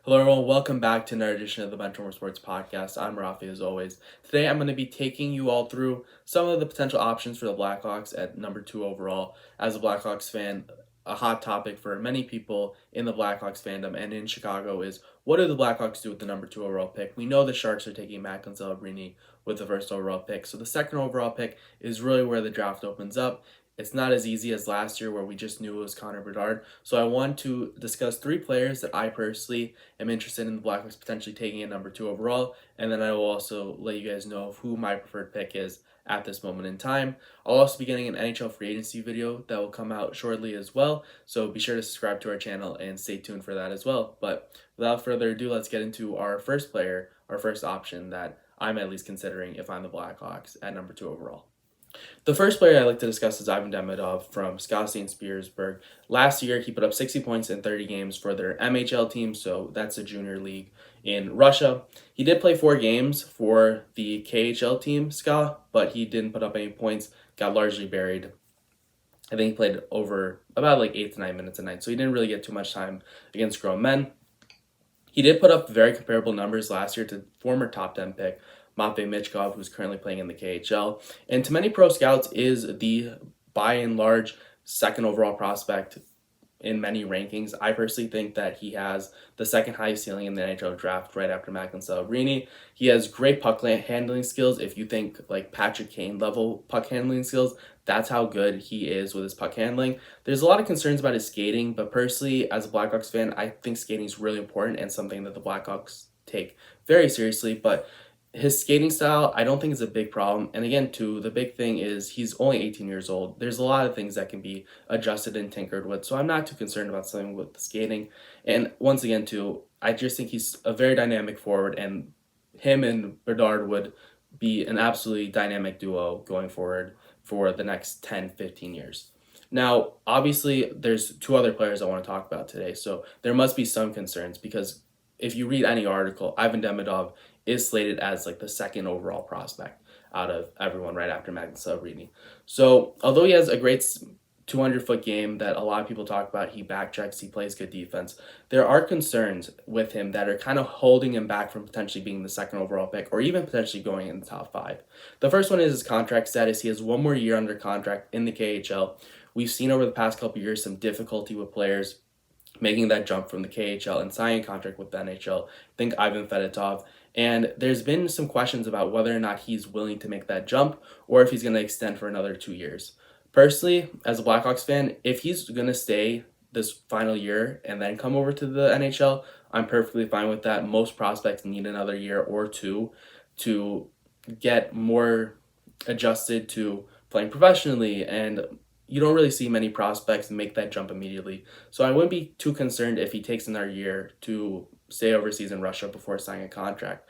Hello, everyone. Welcome back to another edition of the Benchwarmer Sports Podcast. I'm Rafi, as always. Today, I'm going to be taking you all through some of the potential options for the Blackhawks at number 2 overall. As a Blackhawks fan, a hot topic for many people in the Blackhawks fandom and in Chicago is what do the Blackhawks do with the number 2 overall pick? We know the Sharks are taking Matt Celebrini with the first overall pick, so the second overall pick is really where the draft opens up. It's not as easy as last year where we just knew it was Connor Bedard. So I want to discuss 3 players that I personally am interested in the Blackhawks potentially taking at number 2 overall, and then I will also let you guys know who my preferred pick is at this moment in time. I'll also be getting an NHL free agency video that will come out shortly as well, so be sure to subscribe to our channel and stay tuned for that as well. But without further ado, let's get into our first player, our first option that I'm at least considering if I'm the Blackhawks at number 2 overall. The first player I'd like to discuss is Ivan Demidov from Scott St. Petersburg. Last year, he put up 60 points in 30 games for their MHL team, so that's a junior league in Russia. He did play 4 games for the KHL team, SKA, but he didn't put up any points, got largely buried. I think he played over about 8 to 9 minutes a night, so he didn't really get too much time against grown men. He did put up very comparable numbers last year to former top 10 pick Matvei Michkov, who's currently playing in the KHL. And to many pro scouts is the, by and large, second overall prospect in many rankings. I personally think that he has the second highest ceiling in the NHL draft right after Macklin Celebrini. He has great puck handling skills. If you think like Patrick Kane level puck handling skills, that's how good he is with his puck handling. There's a lot of concerns about his skating, but personally, as a Blackhawks fan, I think skating is really important and something that the Blackhawks take very seriously. But his skating style, I don't think is a big problem. And again, too, the big thing is he's only 18 years old. There's a lot of things that can be adjusted and tinkered with. So I'm not too concerned about something with the skating. And once again, too, I just think he's a very dynamic forward, and him and Bedard would be an absolutely dynamic duo going forward for the next 10, 15 years. Now, obviously, there's 2 other players I want to talk about today. So there must be some concerns because if you read any article, Ivan Demidov is slated as the second overall prospect out of everyone right after Macklin Celebrini. So although he has a great 200-foot game that a lot of people talk about, he backchecks, he plays good defense, there are concerns with him that are kind of holding him back from potentially being the second overall pick or even potentially going in the top 5. The first one is his contract status. He has 1 more year under contract in the KHL. We've seen over the past couple of years some difficulty with players making that jump from the KHL and signing a contract with the NHL. Think Ivan Fedotov. And there's been some questions about whether or not he's willing to make that jump or if he's going to extend for another 2 years. Personally, as a Blackhawks fan, if he's going to stay this final year and then come over to the NHL, I'm perfectly fine with that. Most prospects need another year or 2 to get more adjusted to playing professionally, and you don't really see many prospects make that jump immediately. So I wouldn't be too concerned if he takes another year to stay overseas in Russia before signing a contract.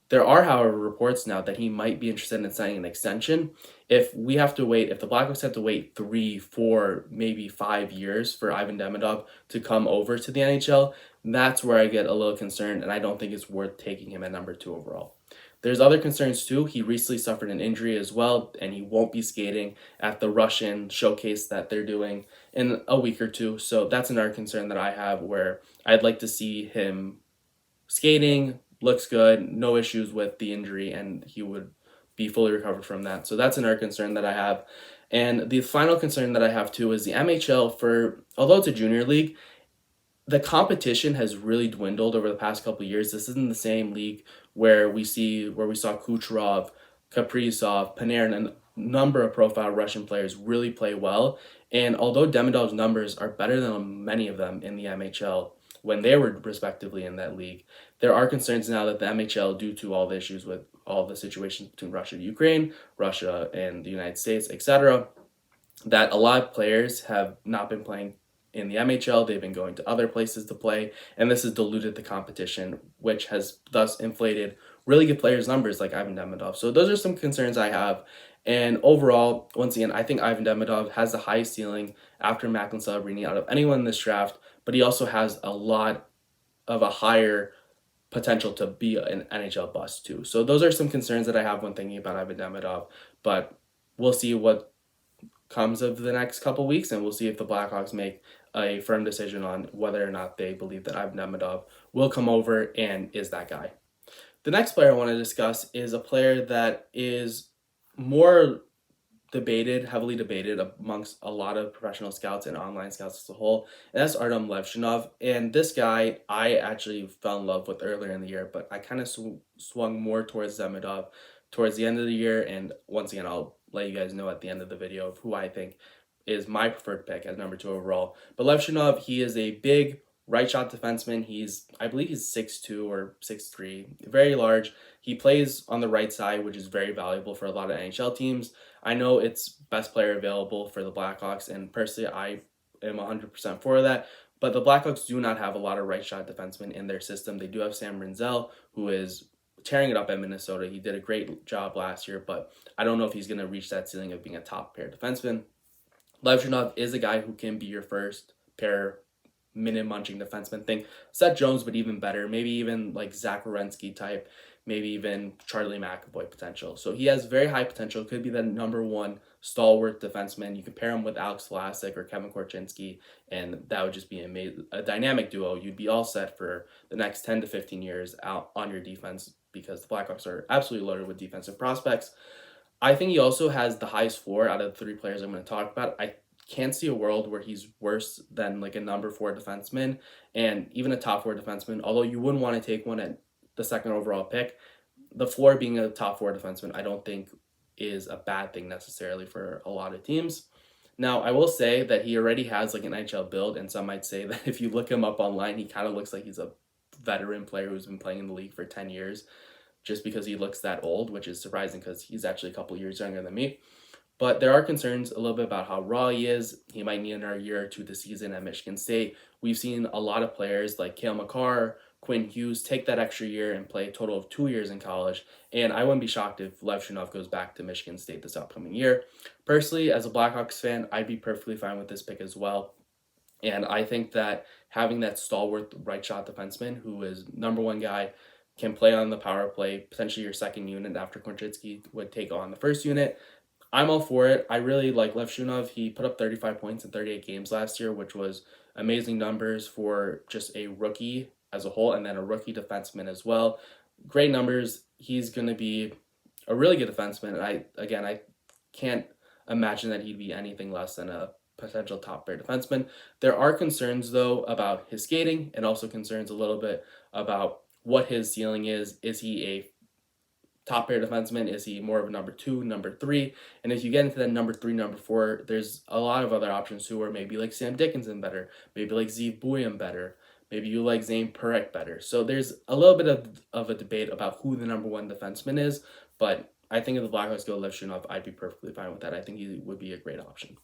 There are, however, reports now that he might be interested in signing an extension. If the Blackhawks have to wait 3, 4, maybe 5 years for Ivan Demidov to come over to the NHL, that's where I get a little concerned, and I don't think it's worth taking him at number 2 overall. There's other concerns too. He recently suffered an injury as well, and he won't be skating at the Russian showcase that they're doing in a week or 2. So that's another concern that I have, where I'd like to see him skating, looks good, no issues with the injury, and he would be fully recovered from that. So that's another concern that I have. And the final concern that I have too is the MHL, although it's a junior league, the competition has really dwindled over the past couple of years. This isn't the same league where we saw Kucherov, Kaprizov, Panarin, and a number of profile Russian players really play well. And although Demidov's numbers are better than many of them in the MHL when they were respectively in that league, there are concerns now that the MHL, due to all the issues with all the situations between Russia and Ukraine, Russia and the United States, etc., that a lot of players have not been playing in the MHL. They've been going to other places to play, and this has diluted the competition, which has thus inflated really good players' numbers like Ivan Demidov. So those are some concerns I have. And overall, once again, I think Ivan Demidov has the highest ceiling after Macklin Celebrini out of anyone in this draft, but he also has a lot of a higher potential to be an NHL bust too. So those are some concerns that I have when thinking about Ivan Demidov, but we'll see what comes of the next couple weeks, and we'll see if the Blackhawks make a firm decision on whether or not they believe that Ivan Demidov will come over and is that guy. The next player I want to discuss is a player that is more heavily debated amongst a lot of professional scouts and online scouts as a whole, and that's Artem Levshunov. And this guy, I actually fell in love with earlier in the year, but I kind of swung more towards Demidov towards the end of the year. And once again, I'll let you guys know at the end of the video of who I think is my preferred pick as number 2 overall. But Levshunov, he is a big right shot defenseman. I believe he's 6'2" or 6'3", very large. He plays on the right side, which is very valuable for a lot of NHL teams. I know it's best player available for the Blackhawks, and personally, I am 100% for that. But the Blackhawks do not have a lot of right shot defensemen in their system. They do have Sam Rinzel, who is tearing it up at Minnesota. He did a great job last year, but I don't know if he's going to reach that ceiling of being a top pair defenseman. Levshunov is a guy who can be your first pair minute munching defenseman thing. Seth Jones, but even better. Maybe even like Zach Werenski type. Maybe even Charlie McAvoy potential. So he has very high potential. Could be the number 1 stalwart defenseman. You can pair him with Alex Vlasic or Kevin Korchinski, and that would just be a dynamic duo. You'd be all set for the next 10 to 15 years out on your defense because the Blackhawks are absolutely loaded with defensive prospects. I think he also has the highest floor out of the 3 players I'm going to talk about. I can't see a world where he's worse than like a number 4 defenseman and even a top 4 defenseman, although you wouldn't want to take one at the 2nd overall pick. The floor being a top 4 defenseman, I don't think is a bad thing necessarily for a lot of teams. Now, I will say that he already has like an NHL build, and some might say that if you look him up online, he kind of looks like he's a veteran player who's been playing in the league for 10 years just because he looks that old, which is surprising because he's actually a couple years younger than me. But there are concerns a little bit about how raw he is. He might need another year or 2 this season at Michigan State. We've seen a lot of players like Cale Makar, Quinn Hughes take that extra year and play a total of 2 years in college. And I wouldn't be shocked if Levshunov goes back to Michigan State this upcoming year. Personally, as a Blackhawks fan, I'd be perfectly fine with this pick as well. And I think that having that stalwart right shot defenseman who is number 1 guy, can play on the power play, potentially your second unit after Korchinski would take on the first unit. I'm all for it. I really like Levshunov. He put up 35 points in 38 games last year, which was amazing numbers for just a rookie as a whole, and then a rookie defenseman as well. Great numbers. He's going to be a really good defenseman. I can't imagine that he'd be anything less than a potential top pair defenseman. There are concerns, though, about his skating and also concerns a little bit about what his ceiling is. Is he a top pair defenseman? Is he more of a number 2, number 3? And if you get into that number 3, number 4, there's a lot of other options who are maybe like Sam Dickinson better, maybe like Zeev Buium better, maybe you like Zane Parekh better. So there's a little bit of a debate about who the number 1 defenseman is, but I think if the Blackhawks go Levshunov, I'd be perfectly fine with that. I think he would be a great option.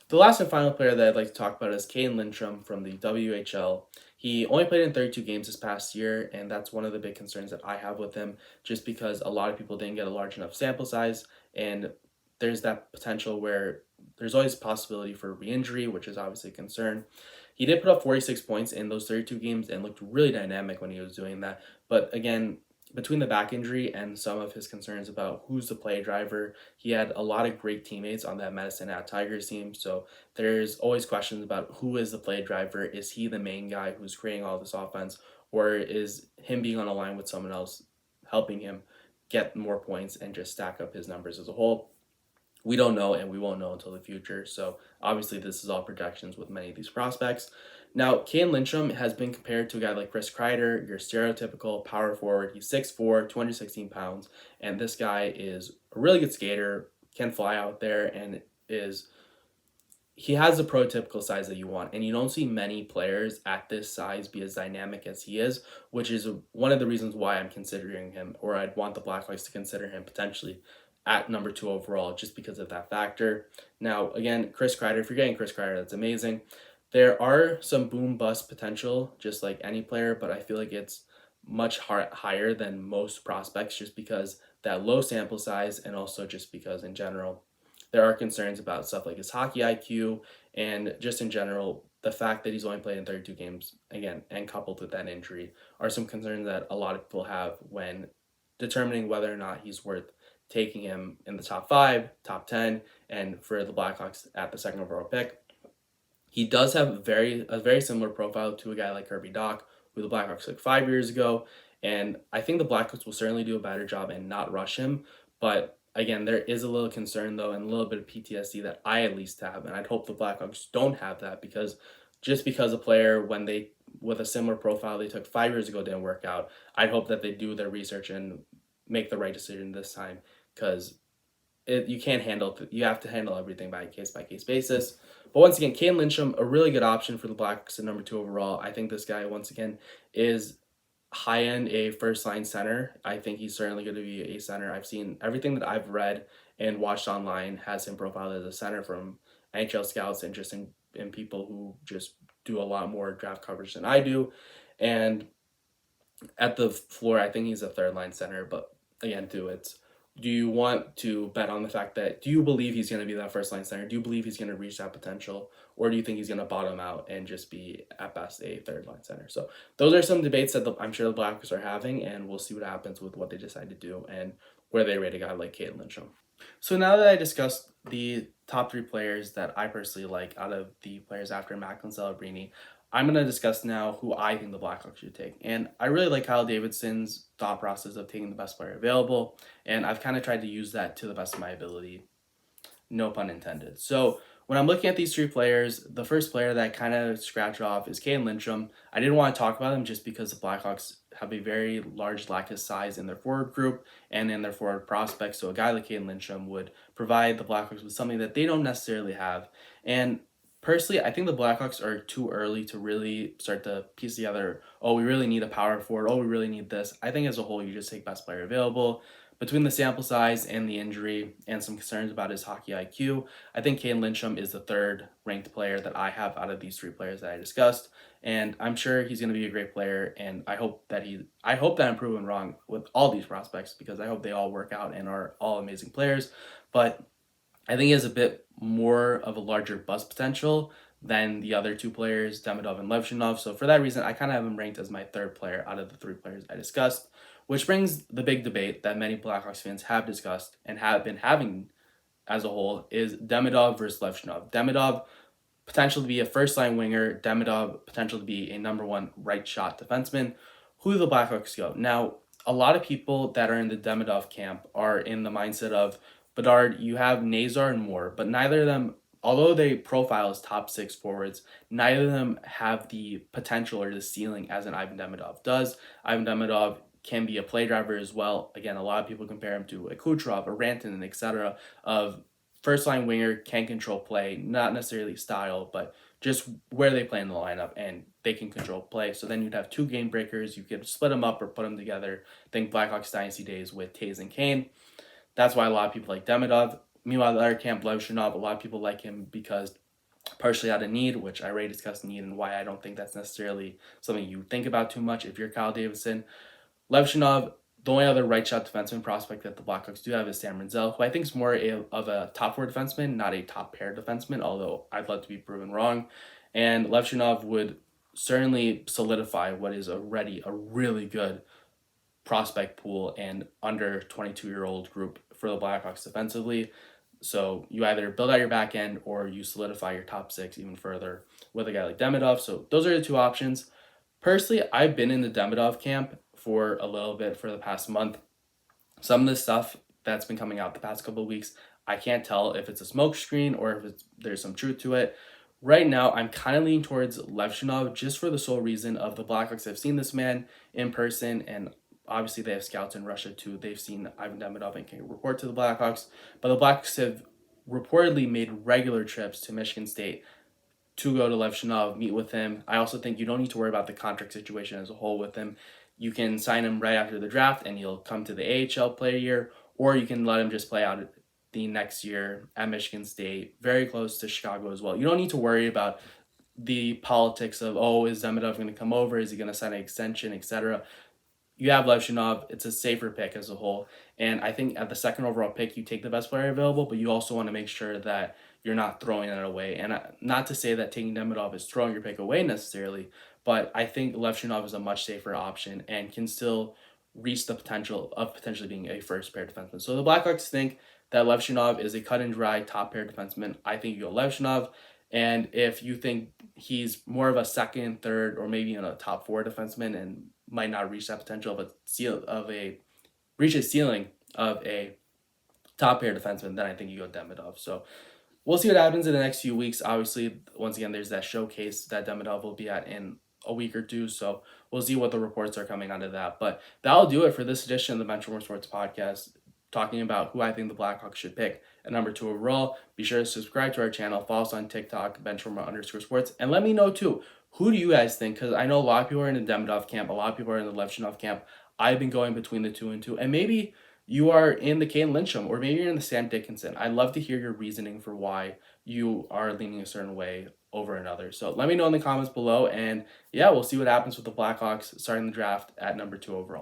The last and final player that I'd like to talk about is Kane Lindstrom from the WHL. He only played in 32 games this past year, and that's one of the big concerns that I have with him, just because a lot of people didn't get a large enough sample size, and there's that potential where there's always a possibility for re-injury, which is obviously a concern. He did put up 46 points in those 32 games and looked really dynamic when he was doing that, but again, between the back injury and some of his concerns about who's the play driver, he had a lot of great teammates on that Medicine Hat Tigers team. So there's always questions about who is the play driver. Is he the main guy who's creating all this offense, or is him being on a line with someone else helping him get more points and just stack up his numbers as a whole? We don't know, and we won't know until the future. So obviously this is all projections with many of these prospects. Now, Kane Lindstrom has been compared to a guy like Chris Kreider, your stereotypical power forward. He's 6'4", 216 pounds, and this guy is a really good skater, can fly out there, and he has the prototypical size that you want. And you don't see many players at this size be as dynamic as he is, which is one of the reasons why I'm considering him, or I'd want the Blackhawks to consider him potentially at number 2 overall, just because of that factor. Now, again, Chris Kreider, if you're getting Chris Kreider, that's amazing. There are some boom-bust potential, just like any player, but I feel like it's much higher than most prospects just because that low sample size, and also just because in general, there are concerns about stuff like his hockey IQ and just in general, the fact that he's only played in 32 games, again, and coupled with that injury, are some concerns that a lot of people have when determining whether or not he's worth taking him in the top 5, top 10, and for the Blackhawks at the 2nd overall pick. He does have a very similar profile to a guy like Kirby Doc, who the Blackhawks took 5 years ago, and I think the Blackhawks will certainly do a better job and not rush him. But again, there is a little concern though, and a little bit of PTSD that I at least have, and I'd hope the Blackhawks don't have that because just because a player when they with a similar profile they took 5 years ago didn't work out, I'd hope that they do their research and make the right decision this time because you can't handle you have to handle everything by case basis. But once again, Kane Lyncham, a really good option for the Blacks at number 2 overall. I think this guy once again is high end a first line center. I think he's certainly going to be a center. I've seen everything that I've read and watched online has him profiled as a center from NHL scouts and just in people who just do a lot more draft coverage than I do. And at the floor, I think he's a third line center. But again, too, it's do you want to bet on the fact that do you believe he's going to be that first line center? Do you believe he's going to reach that potential? Or do you think he's going to bottom out and just be at best a third line center? So those are some debates that I'm sure the Blackhawks are having, and we'll see what happens with what they decide to do and where they rate a guy like Caitlin Lyncham. So now that I discussed the top 3 players that I personally like out of the players after Macklin Celebrini, I'm going to discuss now who I think the Blackhawks should take. And I really like Kyle Davidson's thought process of taking the best player available, and I've kind of tried to use that to the best of my ability. No pun intended. So when I'm looking at these 3 players, the first player that I kind of scratch off is Kane Lyncham. I didn't want to talk about him just because the Blackhawks have a very large lack of size in their forward group and in their forward prospects. So a guy like Kane Lyncham would provide the Blackhawks with something that they don't necessarily have. And personally, I think the Blackhawks are too early to really start to piece together, oh, we really need a power forward, oh, we really need this. I think as a whole, you just take best player available. Between the sample size and the injury and some concerns about his hockey IQ, I think Kane Lyncham is the third ranked player that I have out of these 3 players that I discussed. And I'm sure he's going to be a great player. And I hope that I'm proven wrong with all these prospects because I hope they all work out and are all amazing players. But I think he has a bit more of a larger bust potential than the other 2 players, Demidov and Levshunov. So for that reason, I kind of have him ranked as my third player out of the 3 players I discussed, which brings the big debate that many Blackhawks fans have discussed and have been having as a whole is Demidov versus Levshunov. Demidov potential to be a first-line winger, Demidov potential to be a number 1 right shot defenseman. Who do the Blackhawks go? Now, a lot of people that are in the Demidov camp are in the mindset of Bedard, you have Nazar and Moore, but neither of them, although they profile as top 6 forwards, neither of them have the potential or the ceiling as an Ivan Demidov does. Ivan Demidov can be a play driver as well. Again, a lot of people compare him to a Kucherov, a Rantanen, etc. of first-line winger, can control play, not necessarily style, but just where they play in the lineup, and they can control play. So then you'd have 2 game breakers. You could split them up or put them together. Think Blackhawks Dynasty days with Taves and Kane. That's why a lot of people like Demidov. Meanwhile, the other camp, Levshunov, a lot of people like him because partially out of need, which I already discussed need and why I don't think that's necessarily something you think about too much if you're Kyle Davidson. Levshunov, the only other right shot defenseman prospect that the Blackhawks do have is Sam Rinzel, who I think is more of a top 4 defenseman, not a top pair defenseman, although I'd love to be proven wrong. And Levshunov would certainly solidify what is already a really good prospect pool and under 22-year-old group for the Blackhawks defensively. So you either build out your back end or you solidify your top 6 even further with a guy like Demidov. So those are the 2 options. Personally, I've been in the Demidov camp for a little bit for the past month. Some of the stuff that's been coming out the past couple of weeks, I can't tell if it's a smoke screen or if there's some truth to it. Right now, I'm kind of leaning towards Levshunov just for the sole reason of the Blackhawks have seen this man in person, and obviously they have scouts in Russia too. They've seen Ivan Demidov and can report to the Blackhawks, but the Blackhawks have reportedly made regular trips to Michigan State to go to Levshunov, meet with him. I also think you don't need to worry about the contract situation as a whole with him. You can sign him right after the draft and he'll come to the AHL play year, or you can let him just play out the next year at Michigan State, very close to Chicago as well. You don't need to worry about the politics of, oh, is Demidov going to come over? Is he going to sign an extension, etc.? You have Levshunov. It's a safer pick as a whole. And I think at the second overall pick, you take the best player available, but you also want to make sure that you're not throwing it away. And not to say that taking Demidov is throwing your pick away necessarily, but I think Levshunov is a much safer option and can still reach the potential of potentially being a first pair defenseman. So the Blackhawks think that Levshunov is a cut and dry top pair defenseman. I think you go Levshunov. And if you think he's more of a second, third, or maybe in a top four defenseman and might not reach that potential reach his ceiling of a top pair defenseman, then I think you go Demidov. So we'll see what happens in the next few weeks. Obviously, once again, there's that showcase that Demidov will be at in a week or two. So we'll see what the reports are coming out of that. But that'll do it for this edition of the Benchmark Sports Podcast, talking about who I think the Blackhawks should pick at number 2 overall. Be sure to subscribe to our channel, follow us on TikTok, Benchwarmer_sports, and let me know too. Who do you guys think? Because I know a lot of people are in the Demidov camp, a lot of people are in the Levshunov camp. I've been going between the 2 and 2, and maybe you are in the Kane Lyncham, or maybe you're in the Sam Dickinson. I'd love to hear your reasoning for why you are leaning a certain way over another. So let me know in the comments below, and yeah, we'll see what happens with the Blackhawks starting the draft at number 2 overall.